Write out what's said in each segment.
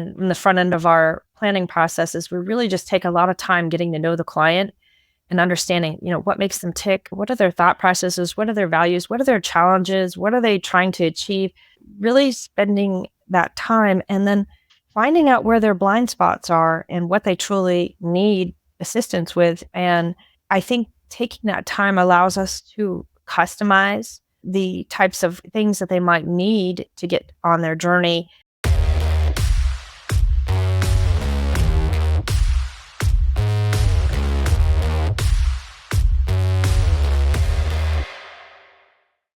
in the front end of our planning processes, we really just take a lot of time getting to know the client and understanding, what makes them tick, what are their thought processes, what are their values, what are their challenges, what are they trying to achieve, really spending that time and then finding out where their blind spots are and what they truly need assistance with. And I think taking that time allows us to customize the types of things that they might need to get on their journey.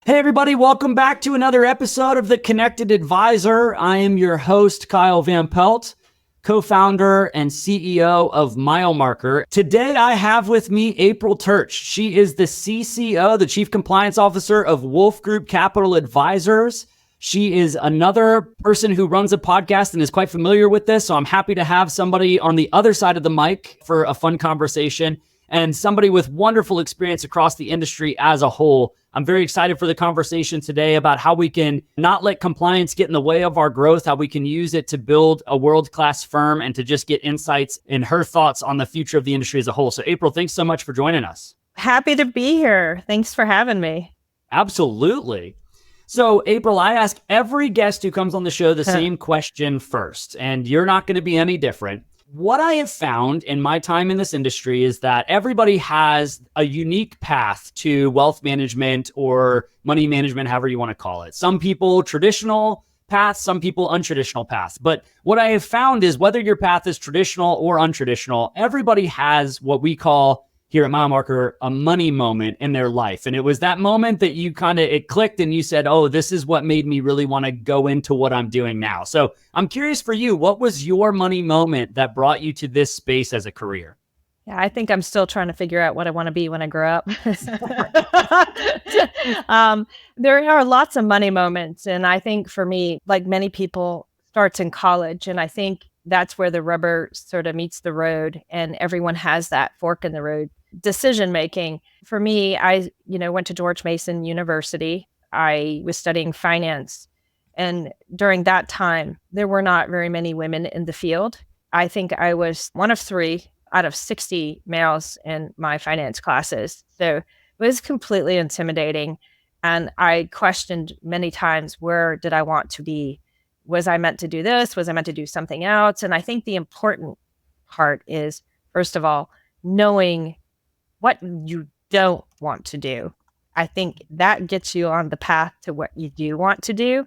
Hey everybody, welcome back to another episode of The Connected Advisor. I am your host, Kyle Van Pelt, co-founder and CEO of Milemarker. Today I have with me April Turch. She is the CCO, the Chief Compliance Officer of Wolf Group Capital Advisors. She is another person who runs a podcast and is quite familiar with this, so I'm happy to have somebody on the other side of the mic for a fun conversation and somebody with wonderful experience across the industry as a whole. I'm very excited for the conversation today about how we can not let compliance get in the way of our growth, how we can use it to build a world-class firm and to just get insights and her thoughts on the future of the industry as a whole. So April, thanks so much for joining us. Happy to be here. Thanks for having me. Absolutely. So April, I ask every guest who comes on the show the same question first, and you're not going to be any different. What I have found in my time in this industry is that everybody has a unique path to wealth management or money management, however you want to call it. Some people traditional paths, some people untraditional paths. But what I have found is whether your path is traditional or untraditional, everybody has what we call here at Milemarker a money moment in their life. And it was that moment that you it clicked and you said, oh, this is what made me really want to go into what I'm doing now. So I'm curious for you, what was your money moment that brought you to this space as a career? Yeah, I think I'm still trying to figure out what I want to be when I grow up. There are lots of money moments. And I think for me, like many people, starts in college. And I think that's where the rubber sort of meets the road and everyone has that fork in the road decision making. For me, I went to George Mason University. I was studying finance. And during that time, there were not very many women in the field. I think I was one of 3 out of 60 males in my finance classes. So it was completely intimidating. And I questioned many times, where did I want to be? Was I meant to do this? Was I meant to do something else? And I think the important part is, first of all, knowing what you don't want to do. I think that gets you on the path to what you do want to do.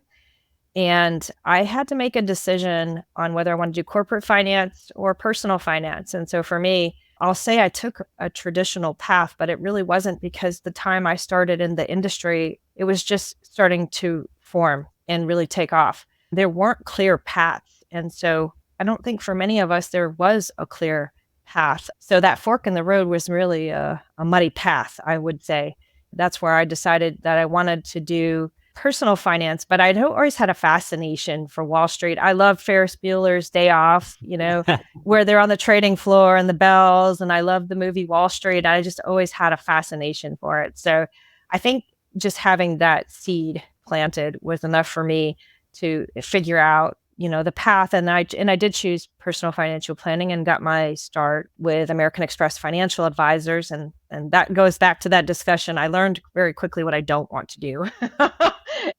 And I had to make a decision on whether I want to do corporate finance or personal finance. And so for me, I'll say I took a traditional path, but it really wasn't, because the time I started in the industry, it was just starting to form and really take off. There weren't clear paths. And so I don't think for many of us, there was a clear path. So that fork in the road was really a muddy path, I would say. That's where I decided that I wanted to do personal finance, but I'd always had a fascination for Wall Street. I love Ferris Bueller's Day Off, where they're on the trading floor and the bells. And I love the movie Wall Street. I just always had a fascination for it. So I think just having that seed planted was enough for me to figure out, the path. And I did choose personal financial planning and got my start with American Express Financial Advisors. And that goes back to that discussion. I learned very quickly what I don't want to do.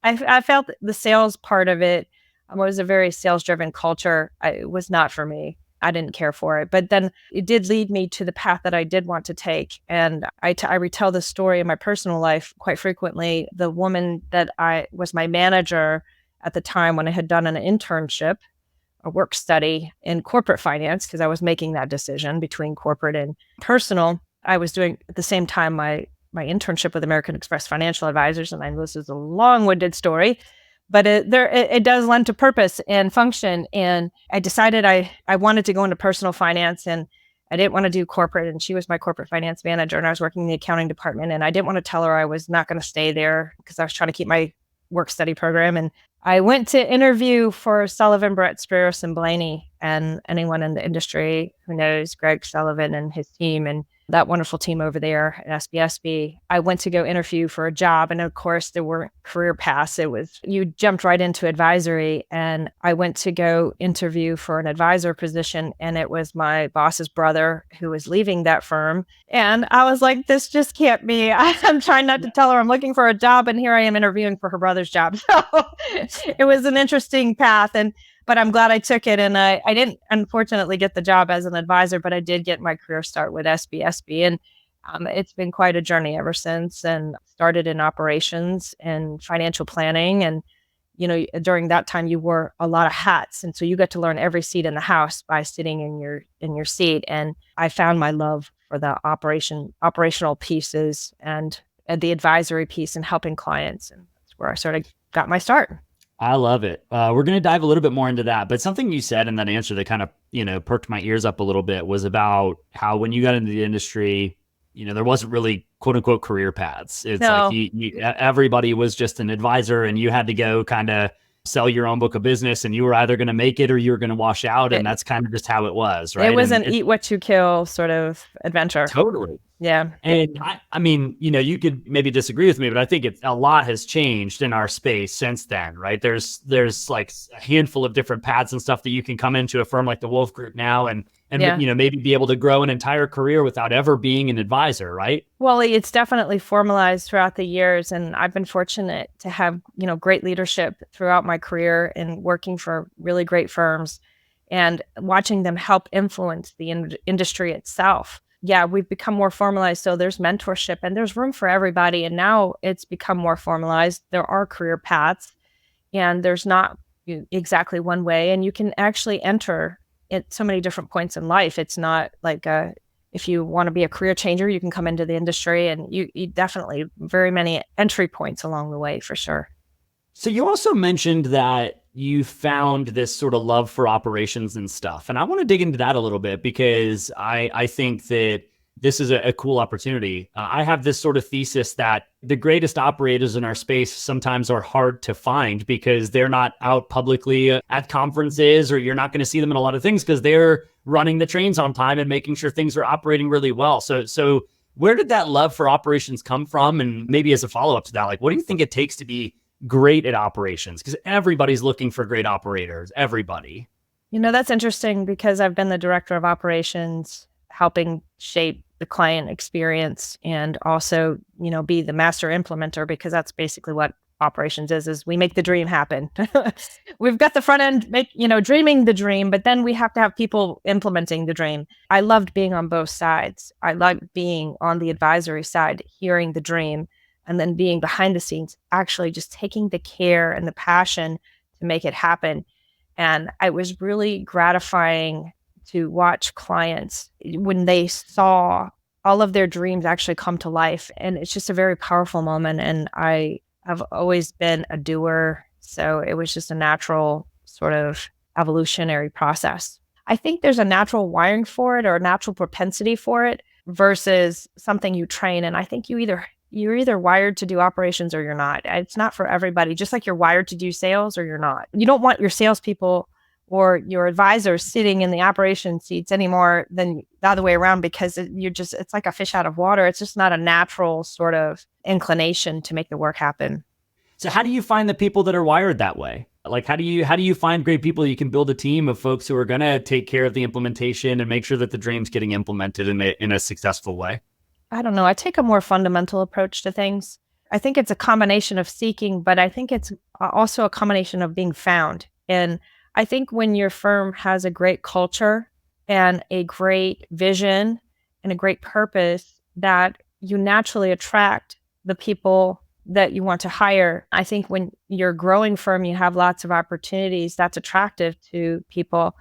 I felt the sales part of it was a very sales-driven culture. It was not for me. I didn't care for it. But then it did lead me to the path that I did want to take. And I retell this story in my personal life quite frequently. The woman that was my manager at the time when I had done an internship, a work study in corporate finance, because I was making that decision between corporate and personal. I was doing at the same time my internship with American Express Financial Advisors. And I know this is a long-winded story, but it does lend to purpose and function. And I decided I wanted to go into personal finance, and I didn't want to do corporate. And she was my corporate finance manager, and I was working in the accounting department. And I didn't want to tell her I was not going to stay there, because I was trying to keep my work study program. And I went to interview for Sullivan, Brett, Spears, and Blaney, and anyone in the industry who knows Greg Sullivan and his team. And that wonderful team over there at SBSB. I went to go interview for a job. And of course, there weren't career paths. You jumped right into advisory. And I went to go interview for an advisor position. And it was my boss's brother who was leaving that firm. And I was like, this just can't be. I'm trying not to tell her I'm looking for a job. And here I am interviewing for her brother's job. So it was an interesting path. But I'm glad I took it. And I didn't, unfortunately, get the job as an advisor, but I did get my career start with SBSB. And it's been quite a journey ever since, and started in operations and financial planning. And, during that time, you wore a lot of hats. And so you got to learn every seat in the house by sitting in your seat. And I found my love for the operational pieces and the advisory piece and helping clients. And that's where I sort of got my start. I love it. We're going to dive a little bit more into that. But something you said in that answer that kind of, perked my ears up a little bit was about how when you got into the industry, there wasn't really quote unquote career paths. It's No. like everybody was just an advisor, and you had to go kind of sell your own book of business, and you were either going to make it or you were going to wash out. And that's kind of just how it was, right? It was an eat what you kill sort of adventure. Totally. Yeah. And I mean, you could maybe disagree with me, but I think a lot has changed in our space since then, right? There's like a handful of different paths and stuff that you can come into a firm like the Wolf Group now and maybe be able to grow an entire career without ever being an advisor, right? Well, it's definitely formalized throughout the years, and I've been fortunate to have, great leadership throughout my career and working for really great firms and watching them help influence the industry itself. Yeah, we've become more formalized. So there's mentorship and there's room for everybody. And now it's become more formalized. There are career paths, and there's not exactly one way. And you can actually enter at so many different points in life. It's not like if you want to be a career changer, you can come into the industry, and you definitely very many entry points along the way for sure. So you also mentioned that you found this sort of love for operations and stuff. And I want to dig into that a little bit because I think that this is a cool opportunity. I have this sort of thesis that the greatest operators in our space sometimes are hard to find because they're not out publicly at conferences, or you're not going to see them in a lot of things because they're running the trains on time and making sure things are operating really well. So where did that love for operations come from? And maybe as a follow-up to that, like, what do you think it takes to be great at operations? Because everybody's looking for great operators, everybody. That's interesting because I've been the director of operations, helping shape the client experience, and also, be the master implementer, because that's basically what operations is we make the dream happen. We've got the front end, dreaming the dream, but then we have to have people implementing the dream. I loved being on both sides. I loved being on the advisory side, hearing the dream, and then being behind the scenes, actually just taking the care and the passion to make it happen. And it was really gratifying to watch clients when they saw all of their dreams actually come to life. And it's just a very powerful moment. And I have always been a doer. So it was just a natural sort of evolutionary process. I think there's a natural wiring for it, or a natural propensity for it, versus something you train. And I think you're either wired to do operations or you're not. It's not for everybody. Just like you're wired to do sales or you're not. You don't want your salespeople or your advisors sitting in the operation seats anymore than the other way around, because it's like a fish out of water. It's just not a natural sort of inclination to make the work happen. So how do you find the people that are wired that way? Like, how do you find great people? You can build a team of folks who are going to take care of the implementation and make sure that the dream's getting implemented in a successful way. I don't know. I take a more fundamental approach to things. I think it's a combination of seeking, but I think it's also a combination of being found. And I think when your firm has a great culture and a great vision and a great purpose, that you naturally attract the people that you want to hire. I think when you're a growing firm, you have lots of opportunities. That's attractive to people.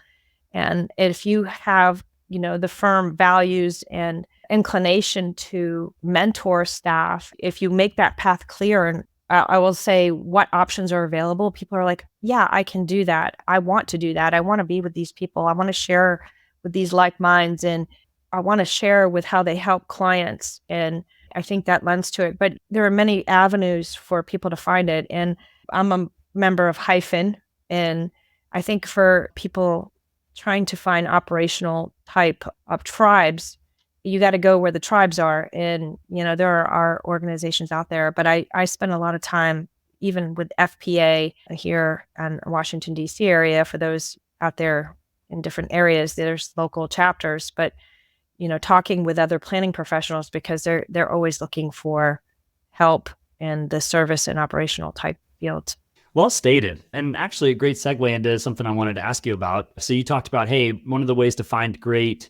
And if you have, the firm values and inclination to mentor staff, if you make that path clear, and I will say what options are available, people are like, yeah, I can do that. I want to do that. I want to be with these people. I want to share with these like minds, and I want to share with how they help clients. And I think that lends to it. But there are many avenues for people to find it. And I'm a member of Hyphen. And I think for people trying to find operational type of tribes, you got to go where the tribes are. And, there are organizations out there, but I spend a lot of time even with FPA here in Washington, D.C. area. For those out there in different areas, there's local chapters, but, talking with other planning professionals because they're always looking for help in the service and operational type fields. Well stated. And actually a great segue into something I wanted to ask you about. So you talked about, hey, one of the ways to find great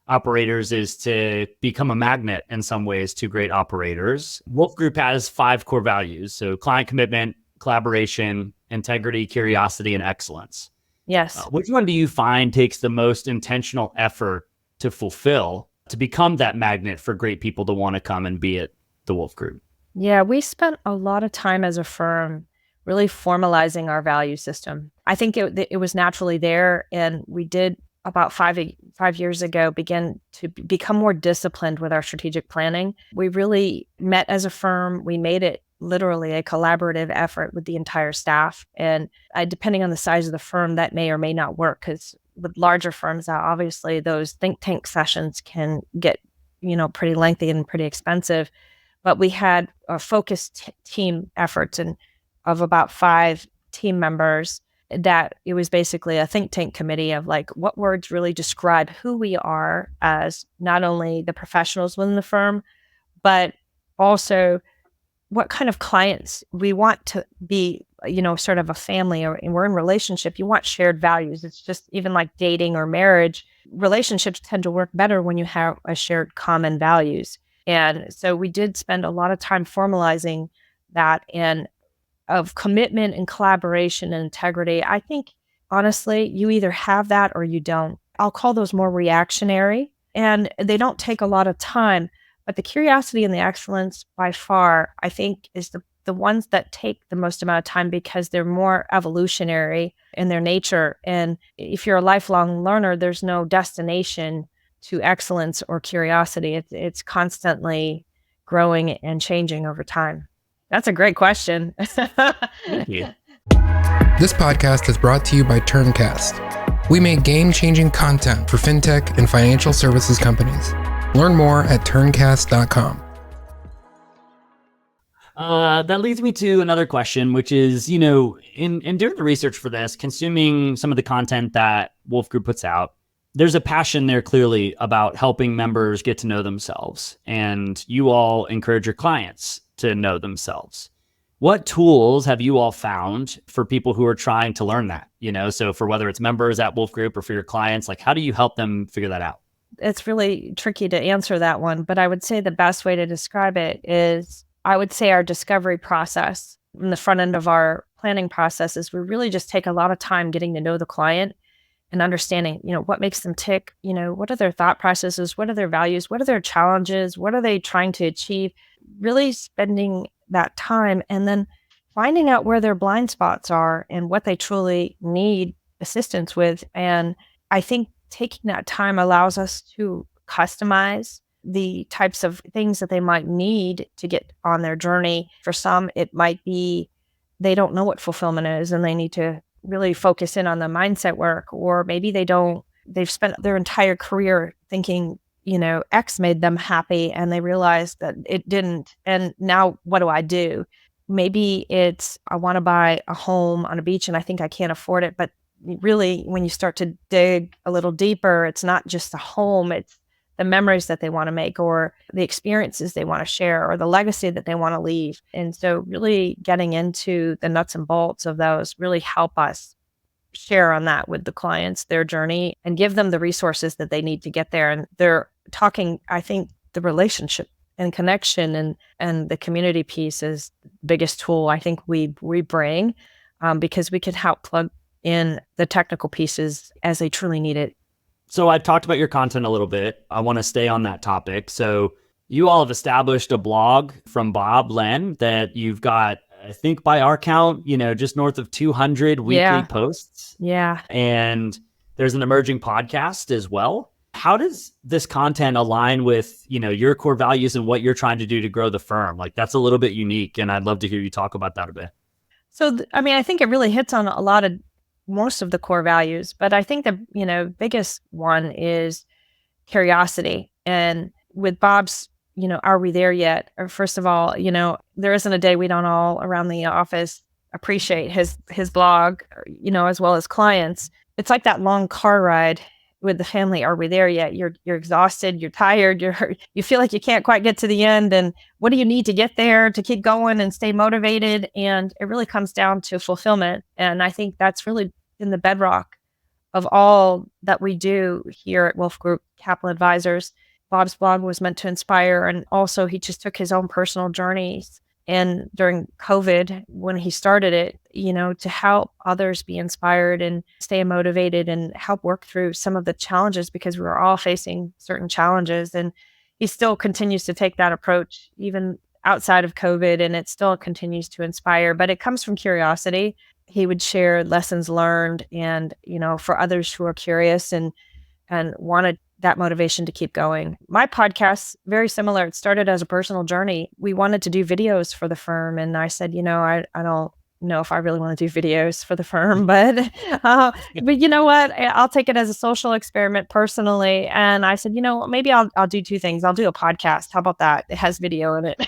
operators is to become a magnet in some ways to great operators. Wolf Group has 5 core values. So client commitment, collaboration, integrity, curiosity, and excellence. Yes. Which one do you find takes the most intentional effort to fulfill to become that magnet for great people to want to come and be at the Wolf Group? Yeah, we spent a lot of time as a firm really formalizing our value system. I think it was naturally there, and we did about 5 years ago begin to become more disciplined with our strategic planning. We really met as a firm. We made it literally a collaborative effort with the entire staff. And depending on the size of the firm, that may or may not work, because with larger firms, obviously those think tank sessions can get, pretty lengthy and pretty expensive. But we had a focused team efforts and of about 5 team members that it was basically a think tank committee of like, what words really describe who we are as not only the professionals within the firm, but also what kind of clients we want to be, sort of a family, and we're in relationship. You want shared values. It's just even like dating or marriage. Relationships tend to work better when you have a shared common values. And so we did spend a lot of time formalizing that, and of commitment and collaboration and integrity. I think, honestly, you either have that or you don't. I'll call those more reactionary, and they don't take a lot of time. But the curiosity and the excellence, by far, I think, is the ones that take the most amount of time because they're more evolutionary in their nature. And if you're a lifelong learner, there's no destination to excellence or curiosity. It's constantly growing and changing over time. That's a great question. Thank you. This podcast is brought to you by Turncast. We make game-changing content for fintech and financial services companies. Learn more at turncast.com. That leads me to another question, which is, in doing the research for this, consuming some of the content that Wolf Group puts out, there's a passion there clearly about helping members get to know themselves. And you all encourage your clients to know themselves. What tools have you all found for people who are trying to learn that? So for whether it's members at Wolf Group or for your clients, like how do you help them figure that out? It's really tricky to answer that one, but I would say the best way to describe it is, I would say our discovery process in the front end of our planning process is we really just take a lot of time getting to know the client and understanding, what makes them tick, what are their thought processes, what are their values, what are their challenges, what are they trying to achieve, really spending that time and then finding out where their blind spots are and what they truly need assistance with. And I think taking that time allows us to customize the types of things that they might need to get on their journey. For some, it might be they don't know what fulfillment is and they need to really focus in on the mindset work, or maybe they've spent their entire career thinking, X made them happy and they realized that it didn't. And now what do I do? Maybe it's, I want to buy a home on a beach and I think I can't afford it. But really, when you start to dig a little deeper, it's not just a home, it's the memories that they want to make or the experiences they want to share or the legacy that they want to leave. And so really getting into the nuts and bolts of those really help us share on that with the clients, their journey, and give them the resources that they need to get there. And they're talking, I think the relationship and connection and the community piece is the biggest tool I think we bring because we can help plug in the technical pieces as they truly need it. So I've talked about your content a little bit. I want to stay on that topic. So you all have established a blog from Bob Len that you've got, I think by our count, just north of 200 weekly posts. Yeah. And there's an emerging podcast as well. How does this content align with, your core values and what you're trying to do to grow the firm? Like that's a little bit unique. And I'd love to hear you talk about that a bit. So, I think it really hits on most of the core values, but I think the, biggest one is curiosity. And with Bob's, are we there yet? Or first of all, there isn't a day we don't all around the office appreciate his blog, as well as clients. It's like that long car ride with the family. Are we there yet? You're exhausted, you're tired, you feel like you can't quite get to the end. And what do you need to get there to keep going and stay motivated? And it really comes down to fulfillment. And I think that's really in the bedrock of all that we do here at Wolf Group Capital Advisors. Bob's blog was meant to inspire, and also he just took his own personal journeys. And during COVID, when he started it, to help others be inspired and stay motivated and help work through some of the challenges, because we were all facing certain challenges. And he still continues to take that approach, even outside of COVID, and it still continues to inspire, but it comes from curiosity. He would share lessons learned and, for others who are curious and wanted that motivation to keep going. My podcast, very similar. It started as a personal journey. We wanted to do videos for the firm. And I said, I don't know if I really want to do videos for the firm, but you know what? I'll take it as a social experiment personally. And I said, maybe I'll do two things. I'll do a podcast. How about that? It has video in it.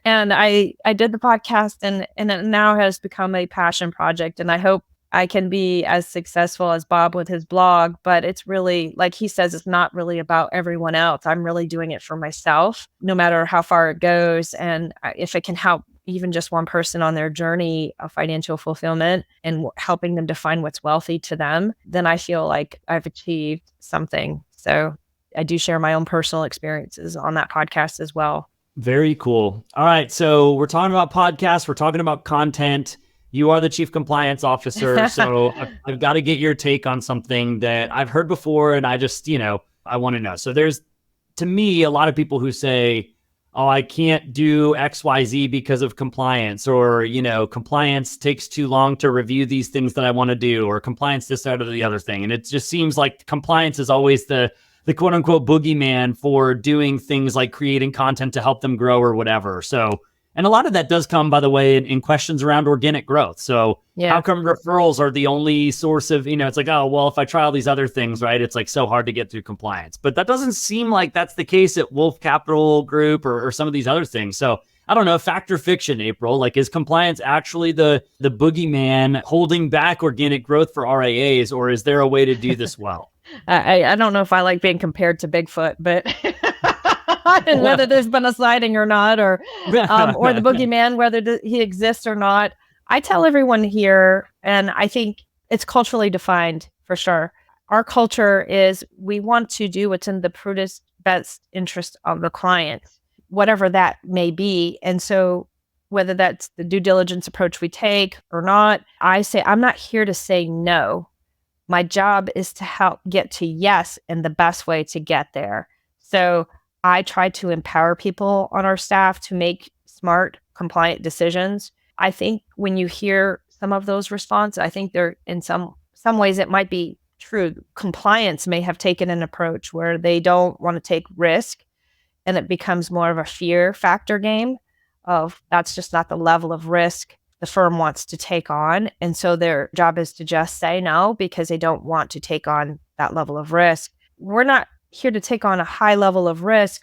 And I did the podcast, and it now has become a passion project. And I hope I can be as successful as Bob with his blog, but it's really, like he says, it's not really about everyone else. I'm really doing it for myself, no matter how far it goes. And if it can help even just one person on their journey of financial fulfillment and helping them define what's wealthy to them, then I feel like I've achieved something. So I do share my own personal experiences on that podcast as well. Very cool. All right. So we're talking about podcasts. We're talking about content. You are the chief compliance officer. So I've got to get your take on something that I've heard before. And I just, I want to know. So there's, to me, a lot of people who say, oh, I can't do XYZ because of compliance, or, compliance takes too long to review these things that I want to do, or compliance this, that, or the other thing. And it just seems like compliance is always the quote unquote boogeyman for doing things like creating content to help them grow or whatever. So, and a lot of that does come, by the way, in questions around organic growth. So how come referrals are the only source of, it's like, oh, well, if I try all these other things, right, it's like so hard to get through compliance. But that doesn't seem like that's the case at Wolf Capital Group or some of these other things. So I don't know, fact or fiction, April, like, is compliance actually the boogeyman holding back organic growth for RIAs, or is there a way to do this well? I don't know if I like being compared to Bigfoot, but and whether there's been a sighting or not, or the boogeyman, whether he exists or not. I tell everyone here, and I think it's culturally defined for sure. Our culture is we want to do what's in the prudent, best interest of the client, whatever that may be. And so whether that's the due diligence approach we take or not, I say, I'm not here to say no. My job is to help get to yes in the best way to get there. So I try to empower people on our staff to make smart, compliant decisions. I think when you hear some of those responses, I think they're in some ways it might be true. Compliance may have taken an approach where they don't want to take risk, and it becomes more of a fear factor game of that's just not the level of risk the firm wants to take on. And so their job is to just say no because they don't want to take on that level of risk. We're not here to take on a high level of risk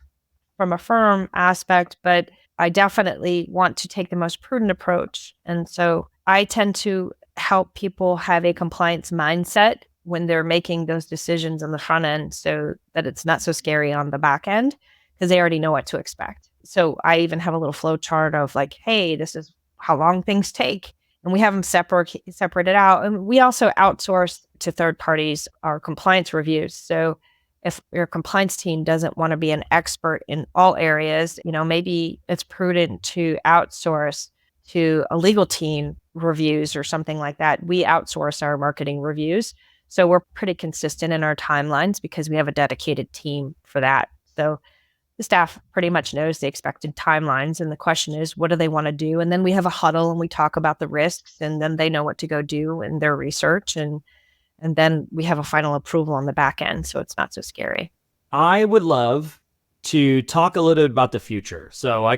from a firm aspect, but I definitely want to take the most prudent approach. And so I tend to help people have a compliance mindset when they're making those decisions on the front end, so that it's not so scary on the back end, because they already know what to expect. So I even have a little flow chart of like, hey, this is how long things take. And we have them separated out. And we also outsource to third parties our compliance reviews. So if your compliance team doesn't want to be an expert in all areas, maybe it's prudent to outsource to a legal team reviews or something like that. We outsource our marketing reviews. So we're pretty consistent in our timelines because we have a dedicated team for that. So the staff pretty much knows the expected timelines. And the question is, what do they want to do? And then we have a huddle and we talk about the risks, and then they know what to go do in their research. And then we have a final approval on the back end. So it's not so scary. I would love to talk a little bit about the future. So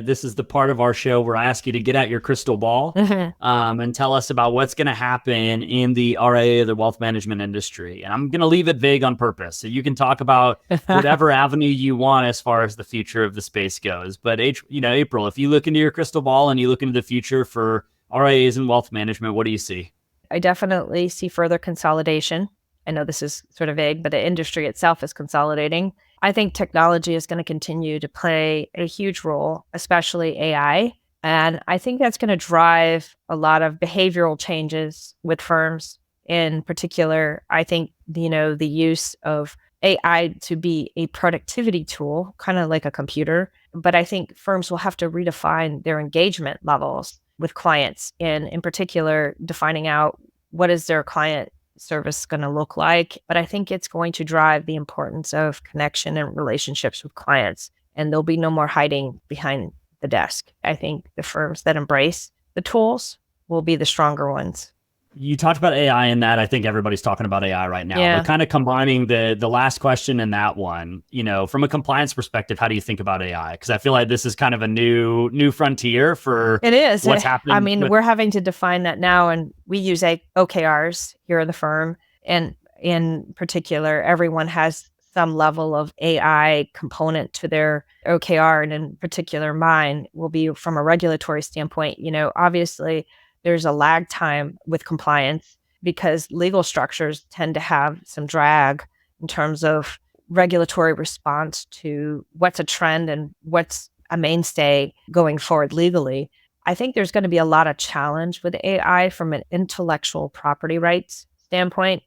this is the part of our show where I ask you to get out your crystal ball and tell us about what's going to happen in the RIA, the wealth management industry. And I'm going to leave it vague on purpose. So you can talk about whatever avenue you want as far as the future of the space goes. But April, if you look into your crystal ball and you look into the future for RIAs and wealth management, what do you see? I definitely see further consolidation. I know this is sort of vague, but the industry itself is consolidating. I think technology is going to continue to play a huge role, especially AI. And I think that's going to drive a lot of behavioral changes with firms. In particular, I think, the use of AI to be a productivity tool, kind of like a computer. But I think firms will have to redefine their engagement levels with clients, and in particular, defining out what is their client service going to look like. But I think it's going to drive the importance of connection and relationships with clients. And there'll be no more hiding behind the desk. I think the firms that embrace the tools will be the stronger ones. You talked about AI in that. I think everybody's talking about AI right now. Yeah. But kind of combining the last question and that one, from a compliance perspective, how do you think about AI? Because I feel like this is kind of a new frontier for it is what's happening. I mean, we're having to define that now, and we use OKRs here in the firm. And in particular, everyone has some level of AI component to their OKR, and in particular, mine will be from a regulatory standpoint. Obviously, there's a lag time with compliance because legal structures tend to have some drag in terms of regulatory response to what's a trend and what's a mainstay going forward legally. I think there's going to be a lot of challenge with AI from an intellectual property rights standpoint,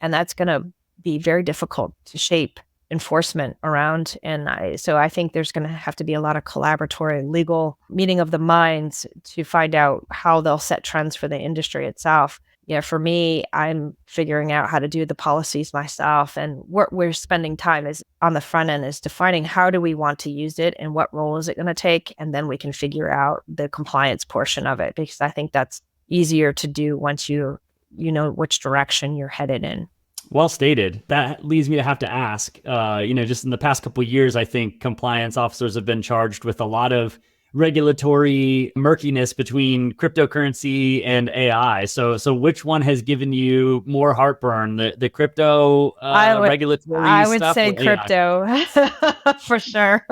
and that's going to be very difficult to shape enforcement around. And so I think there's going to have to be a lot of collaboratory legal meeting of the minds to find out how they'll set trends for the industry itself. For me, I'm figuring out how to do the policies myself. And what we're spending time is on the front end is defining how do we want to use it and what role is it going to take? And then we can figure out the compliance portion of it, because I think that's easier to do once you know which direction you're headed in. Well stated. That leads me to have to ask, just in the past couple of years, I think compliance officers have been charged with a lot of regulatory murkiness between cryptocurrency and AI. So which one has given you more heartburn, the crypto regulatory I would stuff? say crypto for sure.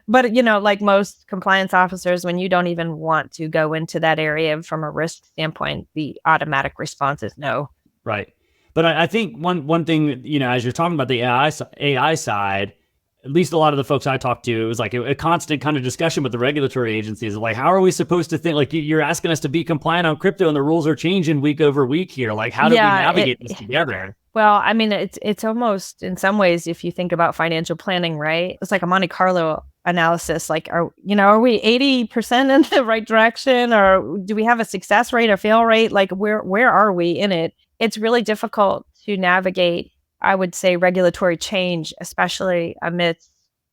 But, like most compliance officers, when you don't even want to go into that area from a risk standpoint, the automatic response is no. Right. But I think one thing, as you're talking about the AI side, at least a lot of the folks I talked to, it was like a constant kind of discussion with the regulatory agencies. Like, how are we supposed to think? Like, you're asking us to be compliant on crypto and the rules are changing week over week here. Like, how do we navigate this together? Well, I mean, it's almost, in some ways, if you think about financial planning, right? It's like a Monte Carlo analysis. Like, are we 80% in the right direction, or do we have a success rate or fail rate? Like, where are we in it? It's really difficult to navigate, I would say, regulatory change, especially amidst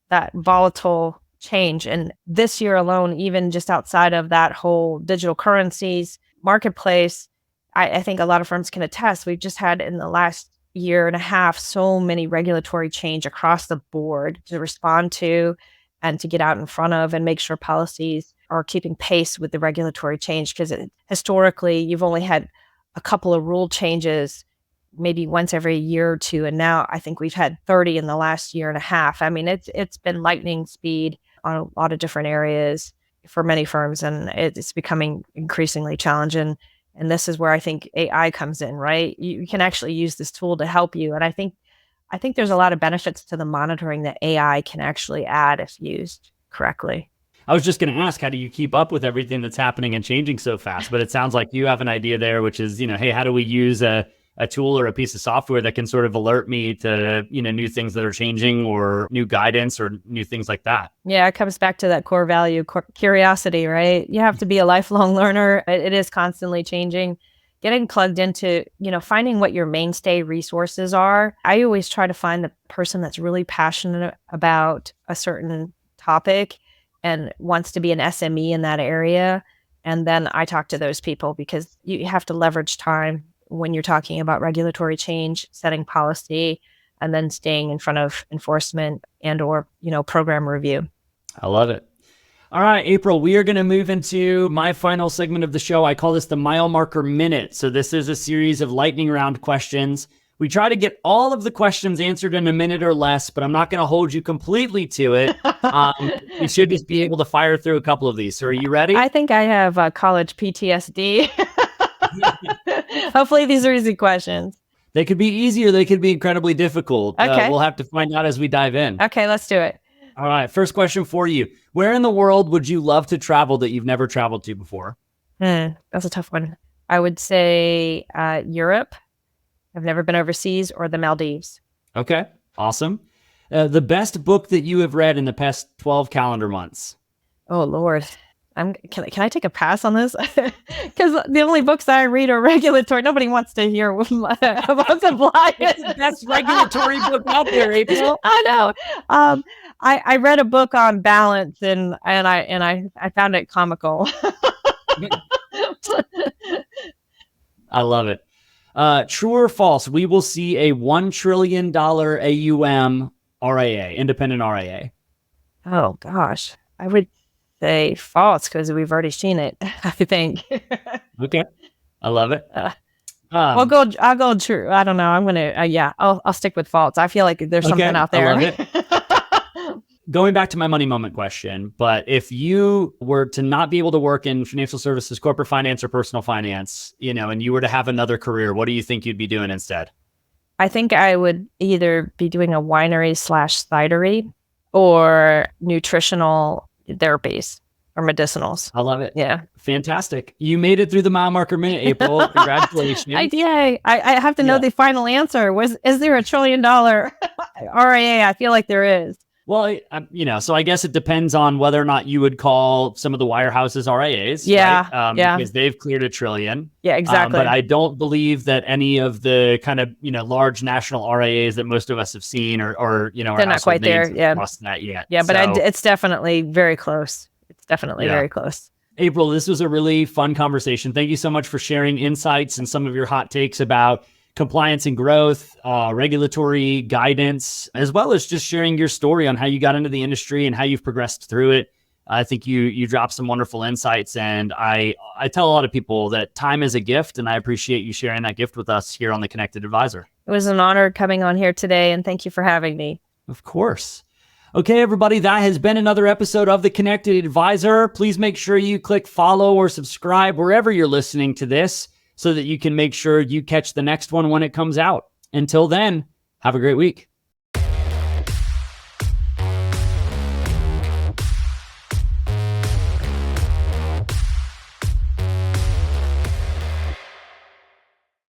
that volatile change. And this year alone, even just outside of that whole digital currencies marketplace, I think a lot of firms can attest, we've just had in the last year and a half so many regulatory change across the board to respond to and to get out in front of and make sure policies are keeping pace with the regulatory change. Because historically, you've only had a couple of rule changes maybe once every year or two. And now I think we've had 30 in the last year and a half. I mean, it's been lightning speed on a lot of different areas for many firms, and it's becoming increasingly challenging. And this is where I think AI comes in, right? You can actually use this tool to help you. And I think there's a lot of benefits to the monitoring that AI can actually add if used correctly. I was just going to ask, how do you keep up with everything that's happening and changing so fast? But it sounds like you have an idea there, which is, hey, how do we use a tool or a piece of software that can sort of alert me to, new things that are changing or new guidance or new things like that? Yeah, it comes back to that core value, curiosity, right? You have to be a lifelong learner. It is constantly changing. Getting plugged into, finding what your mainstay resources are. I always try to find the person that's really passionate about a certain topic and wants to be an SME in that area. And then I talk to those people, because you have to leverage time when you're talking about regulatory change, setting policy, and then staying in front of enforcement and or, program review. I love it. All right, April, we are going to move into my final segment of the show. I call this the Milemarker Minute. So this is a series of lightning round questions. We try to get all of the questions answered in a minute or less, but I'm not going to hold you completely to it. You should just be able to fire through a couple of these. So are you ready? I think I have college PTSD. Hopefully these are easy questions. They could be easy or they could be incredibly difficult. Okay. We'll have to find out as we dive in. Okay, let's do it. All right, first question for you. Where in the world would you love to travel that you've never traveled to before? That's a tough one. I would say Europe. I've never been overseas, or the Maldives. Okay, awesome. The best book that you have read in the past 12 calendar months? Oh, Lord. Can I take a pass on this? Because the only books I read are regulatory. Nobody wants to hear about compliance. It's the best regulatory book out there, April. I know. I read a book on balance, and I found it comical. I love it. True or false? We will see a $1 trillion AUM RIA, independent RIA. Oh gosh, I would say false because we've already seen it. I think. Okay, I love it. I'll go true. I don't know. I'm gonna. I'll stick with false. I feel like there's something out there. I love it. Going back to my money moment question, but if you were to not be able to work in financial services, corporate finance, or personal finance, and you were to have another career, what do you think you'd be doing instead? I think I would either be doing a winery/cidery or nutritional therapies or medicinals. I love it. Yeah. Fantastic. You made it through the Milemarker Minute, April. Congratulations. I have to know the final answer. Is there $1 trillion RIA? I feel like there is. Well, so I guess it depends on whether or not you would call some of the wirehouses RIAs. Yeah, right? Because they've cleared $1 trillion. Yeah, exactly. But I don't believe that any of the kind of, large national RIAs that most of us have seen or they're not quite there. Yeah. Crossed that yet. Yeah, but it's definitely very close. It's definitely very close. April, this was a really fun conversation. Thank you so much for sharing insights and some of your hot takes about compliance and growth, regulatory guidance, as well as just sharing your story on how you got into the industry and how you've progressed through it. I think you dropped some wonderful insights, and I tell a lot of people that time is a gift, and I appreciate you sharing that gift with us here on The Connected Advisor. It was an honor coming on here today, and thank you for having me. Of course. Okay, everybody, that has been another episode of The Connected Advisor. Please make sure you click follow or subscribe wherever you're listening to this, so that you can make sure you catch the next one when it comes out. Until then, have a great week.